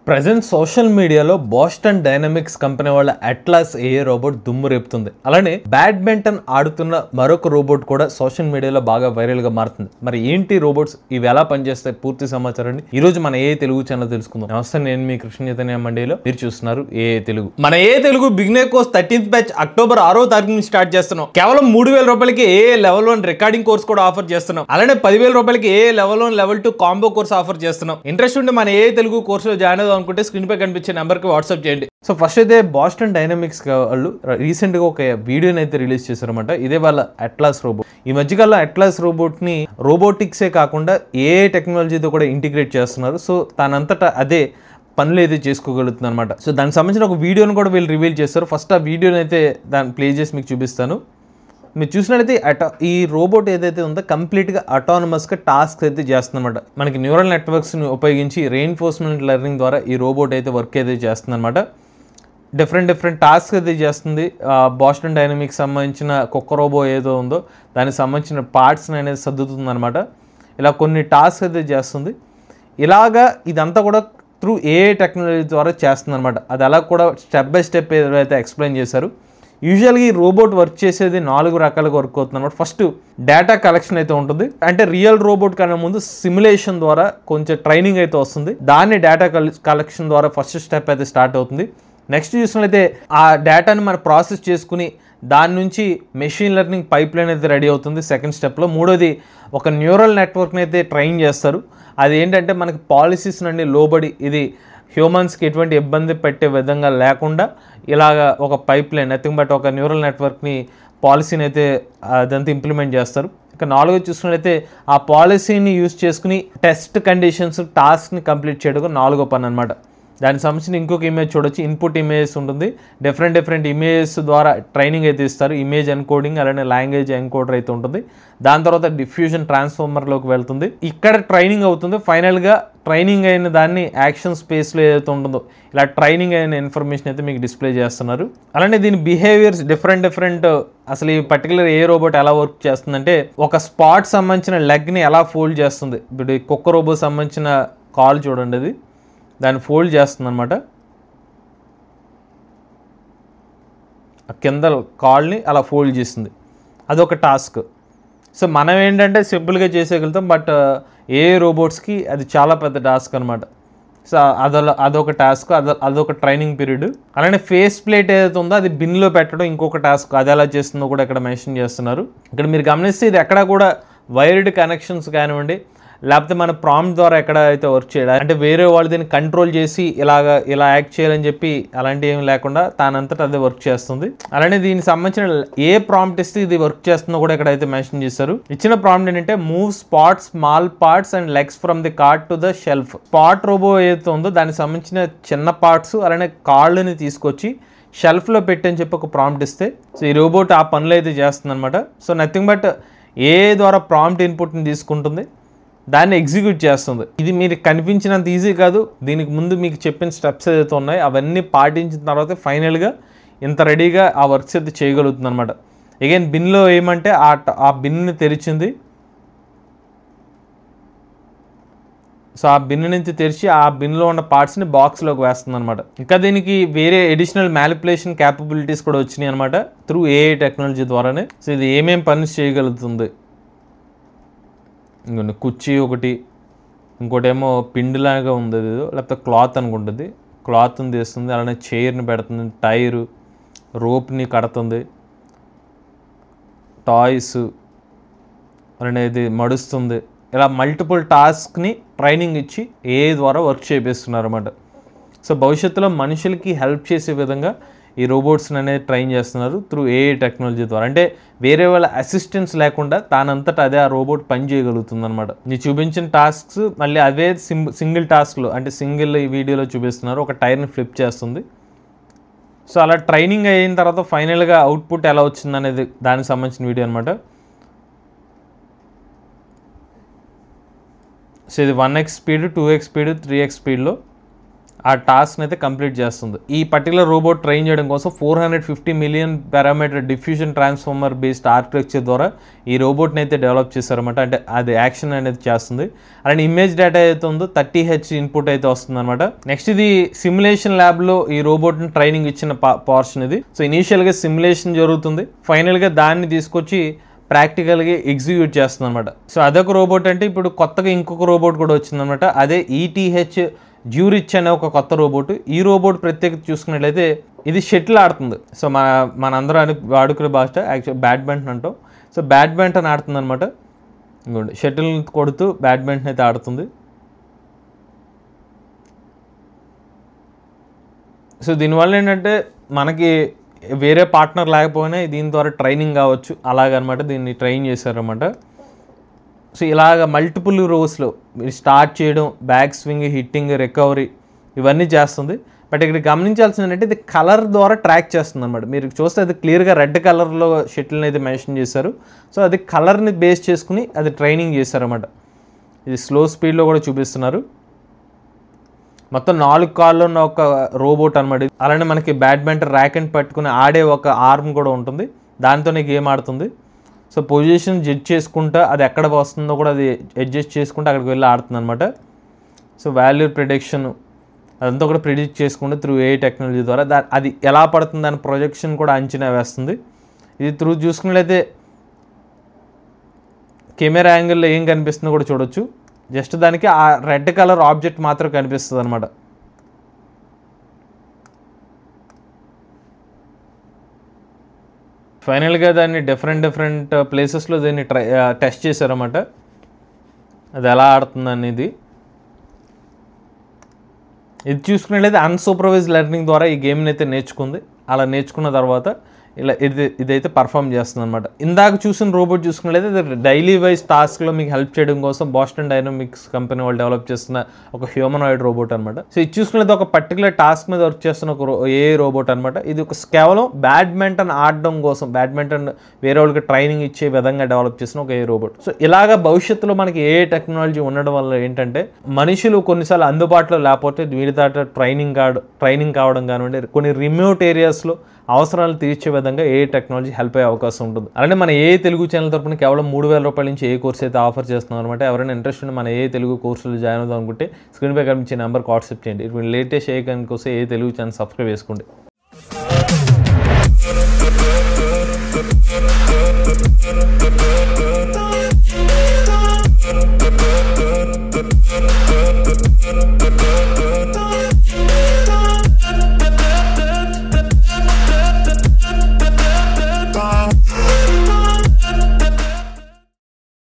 Present social మీడియాలో Boston dynamics company వాళ్ళ atlas AI robot దుమ్ము రేపుతుంది. అలానే బ్యాడ్మింటన్ ఆడుతున్న మరొక రోబోట్ కూడా సోషల్ మీడియాలో బాగా వైరల్ గా మారుతుంది. మరి ఏంటి రోబోట్స్, ఇవి ఎలా పనిచేస్తాయి, పూర్తి సమాచారాన్ని ఈ రోజు మన ఏఐ తెలుగు ఛానల్ తెలుసుకుందాం. నమస్తే, నేను మీ కృష్ణ చైతన్య మండేలో, మీరు చూస్తున్నారు ఏఐ తెలుగు. మన AI Telugu beginner course 13th batch October 6వ తారీఖు నుంచి స్టార్ట్ చేస్తున్నాం. కేవలం 3000 రూపాయలకి ఏఐ లెవెల్ 1 రికార్డింగ్ కోర్స్ కూడా ఆఫర్ చేస్తున్నాం. అలానే 10,000 రూపాయలకి AI level 1 level 2 combo course offer చేస్తున్నాం. ఇంట్రెస్ట్ ఉంటే మన ఏఐ తెలుగు కోర్సులో జాయిన్ అనుకుంటే స్క్రీన్ పై కనిపించే నెంబర్కి వాట్సాప్ చేయండి. సో ఫస్ట్ అయితే బోస్టన్ డైనమిక్స్ వాళ్ళు రీసెంట్గా ఒక వీడియోని అయితే రిలీజ్ చేశారన్నమాట. ఇదే వాళ్ళ అట్లాస్ రోబోట్. ఈ మధ్యకాలంలో అట్లాస్ రోబోట్ని రోబోటిక్సే కాకుండా ఏఐ టెక్నాలజీతో కూడా ఇంటిగ్రేట్ చేస్తున్నారు. సో దానంతటా అదే పనులు అయితే చేసుకోగలుగుతుంది అనమాట. సో దానికి సంబంధించిన ఒక వీడియోని కూడా వీళ్ళు రివీల్ చేస్తారు. ఫస్ట్ ఆ వీడియోని అయితే దాన్ని ప్లే చేసి మీకు చూపిస్తాను. మీరు చూసినట్లయితే ఈ రోబోట్ ఏదైతే ఉందో కంప్లీట్గా అటానమస్గా టాస్క్ అయితే చేస్తుంది అనమాట. మనకి న్యూరల్ నెట్వర్క్స్ని ఉపయోగించి రెయిన్ఫోర్స్మెంట్ లెర్నింగ్ ద్వారా ఈ రోబోట్ అయితే వర్క్ అయితే చేస్తుంది అనమాట. డిఫరెంట్ టాస్క్ అయితే చేస్తుంది. బోస్టన్ డైనమిక్స్ సంబంధించిన కుక్క రోబో ఏదో ఉందో దానికి సంబంధించిన పార్ట్స్ని అనేది సర్దుతుంది అనమాట. ఇలా కొన్ని టాస్క్ అయితే చేస్తుంది. ఇలాగా ఇదంతా కూడా త్రూ ఏఐ టెక్నాలజీ ద్వారా చేస్తుంది అనమాట. అది అలా కూడా స్టెప్ బై స్టెప్ ఏదైతే ఎక్స్ప్లెయిన్ చేశారు. యూజువల్గా ఈ రోబోట్ వర్క్ చేసేది 4 రకాలుగా వర్క్ అవుతుంది అనమాట. ఫస్ట్ డేటా కలెక్షన్ అయితే ఉంటుంది. అంటే రియల్ రోబోట్ కన్నా ముందు సిమ్యులేషన్ ద్వారా కొంచెం ట్రైనింగ్ అయితే వస్తుంది. దాన్ని డేటా కలెక్షన్ ద్వారా ఫస్ట్ స్టెప్ అయితే స్టార్ట్ అవుతుంది. నెక్స్ట్ చూసినట్లయితే ఆ డేటాని మనం ప్రాసెస్ చేసుకుని దాని నుంచి మెషిన్ లెర్నింగ్ పైప్ లైన్ అయితే రెడీ అవుతుంది సెకండ్ స్టెప్లో. మూడోది ఒక న్యూరల్ నెట్వర్క్ని అయితే ట్రైన్ చేస్తారు. అది ఏంటంటే మనకి పాలసీస్ నుండి లోబడి ఇది హ్యూమన్స్కి ఎటువంటి ఇబ్బంది పెట్టే విధంగా లేకుండా ఇలాగ ఒక పైప్ లైన్ నథింగ్ బట్ ఒక న్యూరల్ నెట్వర్క్ని పాలసీని అయితే అదంతా ఇంప్లిమెంట్ చేస్తారు. ఇక 4 చూసుకున్నట్లయితే ఆ పాలసీని యూజ్ చేసుకుని టెస్ట్ కండిషన్స్ టాస్క్ని కంప్లీట్ చేయడం 4వ పని అనమాట. దానికి సంబంధించిన ఇంకొక ఇమేజ్ చూడొచ్చు. ఇన్పుట్ ఇమేజెస్ ఉంటుంది. డిఫరెంట్ ఇమేజెస్ ద్వారా ట్రైనింగ్ అయితే ఇస్తారు. ఇమేజ్ ఎన్కోడింగ్ అలానే లాంగ్వేజ్ ఎన్కోడర్ అయితే ఉంటుంది. దాని తర్వాత డిఫ్యూజన్ ట్రాన్స్ఫార్మర్లోకి వెళ్తుంది. ఇక్కడ ట్రైనింగ్ అవుతుంది. ఫైనల్గా ట్రైనింగ్ అయిన దాన్ని యాక్షన్ స్పేస్లో ఏదైతే ఉంటుందో ఇలా ట్రైనింగ్ అయిన ఇన్ఫర్మేషన్ అయితే మీకు డిస్ప్లే చేస్తున్నారు. అలానే దీని బిహేవియర్స్ డిఫరెంట్ అసలు ఈ పర్టికులర్ ఏ రోబోట్ ఎలా వర్క్ చేస్తుందంటే ఒక స్పాట్ సంబంధించిన లెగ్ని ఎలా ఫోల్డ్ చేస్తుంది. ఇప్పుడు ఈ కుక్క రోబో సంబంధించిన కాల్ చూడండి, అది దాన్ని ఫోల్డ్ చేస్తుంది అనమాట. కింద కాల్ని అలా ఫోల్డ్ చేస్తుంది. అదొక టాస్క్. సో మనం ఏంటంటే సింపుల్గా చేసేయగలుగుతాం. బట్ ఏ రోబోట్స్కి అది చాలా పెద్ద టాస్క్ అనమాట. సో అదొక టాస్క్, అదొక ట్రైనింగ్ పీరియడ్. అలానే ఫేస్ ప్లేట్ ఏదైతే ఉందో అది బిన్లో పెట్టడం ఇంకొక టాస్క్. అది ఎలా చేస్తుందో కూడా ఇక్కడ మెన్షన్ చేస్తున్నారు. ఇక్కడ మీరు గమనిస్తే ఇది ఎక్కడ కూడా వైర్డ్ కనెక్షన్స్ కానివ్వండి, లేకపోతే మన ప్రాంప్ట్ ద్వారా ఎక్కడ అయితే వర్క్ చేయడం, అంటే వేరే వాళ్ళు దీన్ని కంట్రోల్ చేసి ఇలా యాక్ట్ చేయాలని చెప్పి అలాంటి ఏమి లేకుండా తానంతటా అదే వర్క్ చేస్తుంది. అలానే దీనికి సంబంధించిన ఏ ప్రాంప్ట్ ఇస్తే ఇది వర్క్ చేస్తుందో కూడా ఇక్కడ అయితే మెన్షన్ చేశారు. ఇచ్చిన ప్రాంప్ట్ ఏంటంటే move spot small parts and legs from the cart to the shelf. Spot robot ఏదైతే ఉందో దానికి సంబంధించిన చిన్న పార్ట్స్ అలానే కాళ్ళని తీసుకొచ్చి షెల్ఫ్లో పెట్టని చెప్పి ఒక ప్రాంప్ట్ ఇస్తే సో ఈ రోబోట్ ఆ పనులు అయితే చేస్తుంది అనమాట. సో నథింగ్ బట్ ఏ ద్వారా ప్రాంప్ట్ ఇన్పుట్ని తీసుకుంటుంది, దాన్ని ఎగ్జిక్యూట్ చేస్తుంది. ఇది మీరు కనిపించినంత ఈజీ కాదు. దీనికి ముందు మీకు చెప్పిన స్టెప్స్ ఏదైతే ఉన్నాయో అవన్నీ పాటించిన తర్వాత ఫైనల్గా ఇంత రెడీగా ఆ వర్క్స్ అయితే చేయగలుగుతుంది అనమాట. అగైన్ బిన్లో ఏమంటే ఆ బిన్ని తెరిచింది. సో ఆ బిన్ నుంచి తెరిచి ఆ బిన్లో ఉన్న పార్ట్స్ని బాక్స్లోకి వేస్తుంది అనమాట. ఇంకా దీనికి వేరే ఎడిషనల్ మ్యానిపులేషన్ క్యాపబిలిటీస్ కూడా వచ్చినాయి అనమాట త్రూ ఏఐ టెక్నాలజీ ద్వారానే. సో ఇది ఏమేం పని చేయగలుగుతుంది, ఇంకొన్ని కుర్చీ ఒకటి, ఇంకోటేమో పిండిలాగా ఉంది, అది లేకపోతే క్లాత్ అనుకుంటుంది, క్లాత్ని తీస్తుంది. అలానే చైర్ని పెడుతుంది, టైరు రోప్ని కడుతుంది, టాయ్స్ అనేది మడుస్తుంది. ఇలా మల్టిపుల్ టాస్క్ని ట్రైనింగ్ ఇచ్చి ఏఐ ద్వారా వర్క్ చేపిస్తున్నారు అన్నమాట. సో భవిష్యత్తులో మనుషులకి హెల్ప్ చేసే విధంగా ఈ రోబోట్స్ని అనేది ట్రైన్ చేస్తున్నారు త్రూ ఏఐ టెక్నాలజీ ద్వారా. అంటే వేరే వాళ్ళ అసిస్టెన్స్ లేకుండా తానంతటా అదే ఆ రోబోట్ పని చేయగలుగుతుంది అనమాట. నేను చూపించిన టాస్క్స్ మళ్ళీ అవే సింగిల్ టాస్క్లో, అంటే సింగిల్ ఈ వీడియోలో చూపిస్తున్నారు. ఒక టైర్ని ఫ్లిప్ చేస్తుంది. సో అలా ట్రైనింగ్ అయిన తర్వాత ఫైనల్గా అవుట్పుట్ ఎలా వచ్చింది అనేది దానికి సంబంధించిన వీడియో అనమాట. సో ఇది 1x speed, 2x speed, 3x స్పీడ్లో ఆ టాస్క్ని అయితే కంప్లీట్ చేస్తుంది. ఈ పర్టికులర్ రోబోట్ ట్రైన్ చేయడం కోసం 450 million parameter diffusion transformer based architecture ద్వారా ఈ రోబోట్ని అయితే డెవలప్ చేశారన్నమాట. అంటే అది యాక్షన్ అనేది చేస్తుంది. అలాంటి ఇమేజ్ డేటా అయితే ఉందో 30Hz ఇన్పుట్ అయితే వస్తుంది అనమాట. నెక్స్ట్ ఇది సిమ్యులేషన్ ల్యాబ్లో ఈ రోబోట్ని ట్రైనింగ్ ఇచ్చిన పోర్షన్ ఇది. సో ఇనీషియల్గా సిమ్యులేషన్ జరుగుతుంది, ఫైనల్గా దాన్ని తీసుకొచ్చి ప్రాక్టికల్గా ఎగ్జిక్యూట్ చేస్తుంది అనమాట. సో అదొక రోబోట్. అంటే ఇప్పుడు కొత్తగా ఇంకొక రోబోట్ కూడా వచ్చిందనమాట. అదే ETH జ్యూరిచ్ అనే ఒక కొత్త రోబోట్. ఈ రోబోట్ ప్రత్యేకత చూసుకున్నట్లయితే ఇది షటిల్ ఆడుతుంది. సో మనందరూ వాడుకునే భాష యాక్చువల్ బ్యాడ్మింటన్ అంటాం. సో బ్యాడ్మింటన్ ఆడుతుంది అనమాట. ఇంకోండి షటిల్ కొడుతూ బ్యాడ్మింటన్ అయితే ఆడుతుంది. సో దీనివల్ల ఏంటంటే మనకి వేరే పార్ట్నర్ లేకపోయినా దీని ద్వారా ట్రైనింగ్ కావచ్చు అలాగనమాట. దీన్ని ట్రైన్ చేశారనమాట. సో ఇలాగ మల్టిపుల్ రోస్లో మీరు స్టార్ట్ చేయడం, బ్యాక్ స్వింగ్, హిట్టింగ్, రికవరీ ఇవన్నీ చేస్తుంది. బట్ ఇక్కడ గమనించాల్సింది ఏంటంటే ఇది కలర్ ద్వారా ట్రాక్ చేస్తుంది అనమాట. మీరు చూస్తే అది క్లియర్గా రెడ్ కలర్లో షటిల్ని అయితే మెన్షన్ చేశారు. సో అది కలర్ని బేస్ చేసుకుని అది ట్రైనింగ్ చేశారన్నమాట. ఇది స్లో స్పీడ్లో కూడా చూపిస్తున్నారు. మొత్తం 4 కాళ్ళు ఉన్న ఒక రోబోట్ అనమాట. అలానే మనకి బ్యాడ్మింటన్ ర్యాకెట్ పట్టుకుని ఆడే ఒక ఆర్మ్ కూడా ఉంటుంది, దాంతోనే గేమ్ ఆడుతుంది. సో పొజిషన్ జడ్జ్ చేసుకుంటా అది ఎక్కడ వస్తుందో కూడా అది అడ్జస్ట్ చేసుకుంటూ అక్కడికి వెళ్ళి ఆడుతుంది అనమాట. సో వాల్యూ ప్రిడిక్షన్ అదంతా కూడా ప్రిడిక్ట్ చేసుకుంటూ త్రూ AI టెక్నాలజీ ద్వారా అది ఎలా పడుతుంది దాని ప్రొజెక్షన్ కూడా అంచనా వేస్తుంది. ఇది త్రూ చూసుకున్నట్లయితే కెమెరా యాంగిల్లో ఏం కనిపిస్తుందో కూడా చూడొచ్చు. జస్ట్ దానికి ఆ రెడ్ కలర్ ఆబ్జెక్ట్ మాత్రం కనిపిస్తుంది అనమాట. ఫైనల్గా దాన్ని డిఫరెంట్ ప్లేసెస్లో దీన్ని టెస్ట్ చేశారన్నమాట. అది ఎలా ఆడుతుంది అనేది. ఇది చూసుకున్నట్లయితే అన్సూపర్వైజ్ లెర్నింగ్ ద్వారా ఈ గేమ్ని అయితే నేర్చుకుంది. అలా నేర్చుకున్న తర్వాత ఇలా ఇదైతే పర్ఫామ్ చేస్తుంది అనమాట. ఇందాక చూసిన రోబోట్ చూసుకున్నట్లయితే డైలీ వైజ్ టాస్క్లో మీకు హెల్ప్ చేయడం కోసం బోస్టన్ డైనమిక్స్ కంపెనీ వాళ్ళు డెవలప్ చేస్తున్న ఒక హ్యూమనాయిడ్ రోబోట్ అనమాట. సో ఇది చూసుకున్నట్లయితే ఒక పర్టికులర్ టాస్క్ మీద వర్క్ చేస్తున్న ఒక AI రోబోట్ అనమాట. ఇది ఒక కేవలం బ్యాడ్మింటన్ ఆడడం కోసం, బ్యాడ్మింటన్ వేరే వాళ్ళకి ట్రైనింగ్ ఇచ్చే విధంగా డెవలప్ చేసిన ఒక AI రోబోట్. సో ఇలాగ భవిష్యత్తులో మనకి AI టెక్నాలజీ ఉండడం వల్ల ఏంటంటే మనుషులు కొన్నిసార్లు అందుబాటులో లేకపోతే వీరి దాట ట్రైనింగ్ కావడం కానివ్వండి, కొన్ని రిమోట్ ఏరియాస్లో అవసరాలు తీర్చే విధంగా AI టెక్నాలజీ హెల్ప్ అయ్యే అవకాశం ఉంటుంది. అలానే మన AI తెలుగు ఛానల్ తరపున కేవలం 3,000 రూపాయల నుంచి AI కోర్స్ అయితే ఆఫర్ చేస్తున్నాం అనమాట. ఎవరైనా ఇంట్రెస్ట్ ఉంటే మన AI తెలుగు కోర్సులు జాయిన్ అవుదాం అనుకుంటే స్క్రీన్పై కనిపించే నెంబర్కి వాట్సాప్ చేయండి. ఇప్పుడు లేటెస్ట్ AI కోసం AI తెలుగు ఛానల్ సబ్స్క్రైబ్ చేసుకోండి.